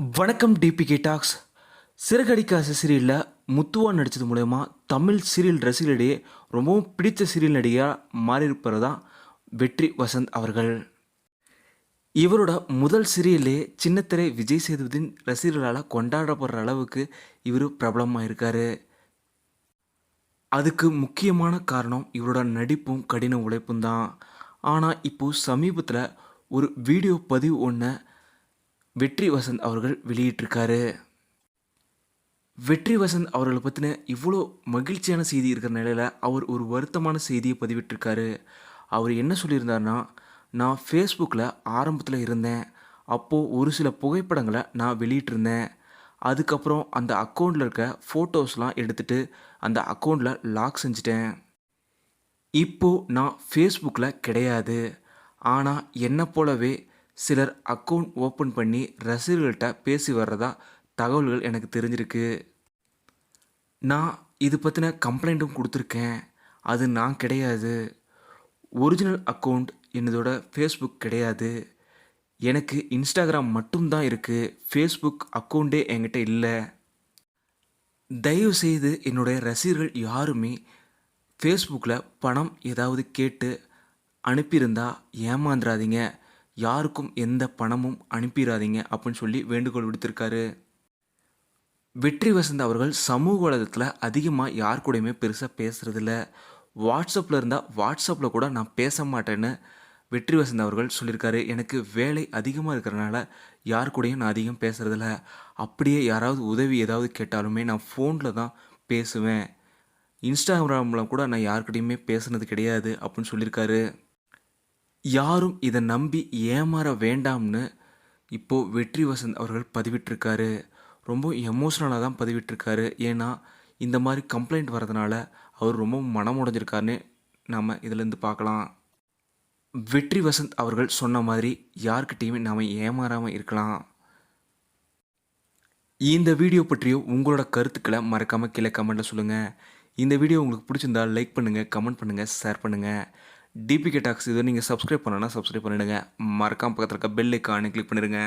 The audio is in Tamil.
வணக்கம் டிபிகே டாக்ஸ். சிறகடிக்க சீரியலில் முத்துவா நடித்தது மூலயமா தமிழ் சீரியல் ரசிகர்களிடையே ரொம்பவும் பிடித்த சீரியல் நடிகையாக மாறியிருப்பவர் தான் வெற்றி வசந்த் அவர்கள். இவரோட முதல் சீரியலே சின்னத்திரை விஜய் சேதுபதியின் ரசிகர்களால் கொண்டாடப்படுற அளவுக்கு இவர் பிரபலமாக இருக்கார். அதுக்கு முக்கியமான காரணம் இவரோட நடிப்பும் கடின உழைப்பும் தான். ஆனால் இப்போது சமீபத்தில் ஒரு வீடியோ பதிவு ஒன்று வெற்றி வசந்த் அவர்கள் வெளியிட்டிருக்காரு. வெற்றி வசந்த் அவர்களை பற்றின இவ்வளோ மகிழ்ச்சியான செய்தி இருக்கிற நிலையில் அவர் ஒரு வருத்தமான செய்தியை பதிவிட்டிருக்காரு. அவர் என்ன சொல்லியிருந்தார்னா, நான் ஃபேஸ்புக்கில் ஆரம்பத்தில் இருந்தேன். அப்போது ஒரு சில புகைப்படங்களை நான் வெளியிட்டிருந்தேன். அதுக்கப்புறம் அந்த அக்கௌண்ட்டில் இருக்க ஃபோட்டோஸ்லாம் எடுத்துகிட்டு அந்த அக்கௌண்ட்டில் லாக் செஞ்சிட்டேன். இப்போது நான் ஃபேஸ்புக்கில் கிடையாது. ஆனால் என்னை போலவே சிலர் அக்கௌண்ட் ஓப்பன் பண்ணி ரசிகர்கள்ட்ட பேசி வர்றதா தகவல்கள் எனக்கு தெரிஞ்சிருக்கு. நான் இது பற்றின கம்ப்ளைண்ட்டும் கொடுத்துருக்கேன். அது நான் கிடையாது. ஒரிஜினல் அக்கௌண்ட் என்னதோட ஃபேஸ்புக் கிடையாது. எனக்கு இன்ஸ்டாகிராம் மட்டும்தான் இருக்குது. ஃபேஸ்புக் அக்கௌண்ட்டே என்கிட்ட இல்லை. தயவுசெய்து என்னுடைய ரசிகர்கள் யாருமே ஃபேஸ்புக்கில் பணம் ஏதாவது கேட்டு அனுப்பியிருந்தா ஏமாந்துடாதீங்க. யாருக்கும் எந்த பணமும் அனுப்பிடாதீங்க அப்படின்னு சொல்லி வேண்டுகோள் விடுத்திருக்காரு. வெற்றி வசந்த் அவர்கள் சமூக வலைதளத்தில் அதிகமாக யார் கூடயுமே பெருசாக பேசுகிறதில்ல. வாட்ஸ்அப்பில் இருந்தால் வாட்ஸ்அப்பில் கூட நான் பேச மாட்டேன்னு வெற்றி வசந்த் அவர்கள் சொல்லியிருக்காரு. எனக்கு வேலை அதிகமாக இருக்கிறனால யார் கூடயும் நான் அதிகம் பேசுகிறதில்ல. அப்படியே யாராவது உதவி ஏதாவது கேட்டாலுமே நான் ஃபோனில் தான் பேசுவேன். இன்ஸ்டாகிராமில் கூட நான் யார்கிட்டையுமே பேசுனது கிடையாது அப்படின்னு சொல்லியிருக்காரு. யாரும் இதை நம்பி ஏமாற வேண்டாம்னு இப்போது வெற்றி வசந்த் அவர்கள் பதிவிட்டிருக்காரு. ரொம்ப எமோஷ்னலாக தான் பதிவிட்டிருக்காரு. ஏன்னா இந்த மாதிரி கம்ப்ளைண்ட் வரதுனால அவர் ரொம்ப மனமுடைஞ்சிருக்காருன்னு நாம் இதிலேருந்து பார்க்கலாம். வெற்றி வசந்த் அவர்கள் சொன்ன மாதிரி யார்கிட்டையுமே நாம் ஏமாறாமல் இருக்கலாம். இந்த வீடியோ பற்றிய உங்களோட கருத்துக்களை மறக்காமல் கீழே கமெண்ட்டில் சொல்லுங்கள். இந்த வீடியோ உங்களுக்கு பிடிச்சிருந்தால் லைக் பண்ணுங்கள், கமெண்ட் பண்ணுங்கள், ஷேர் பண்ணுங்கள். டிபிகே டாக்ஸ் இதை நீங்கள் சப்ஸ்கிரைப் பண்ணணும்னா சப்ஸ்கிரைப் பண்ணிவிடுங்க. மறக்காம பக்கத்தில் இருக்க பெல் ஐக்கானை கிளிக் பண்ணிடுங்க.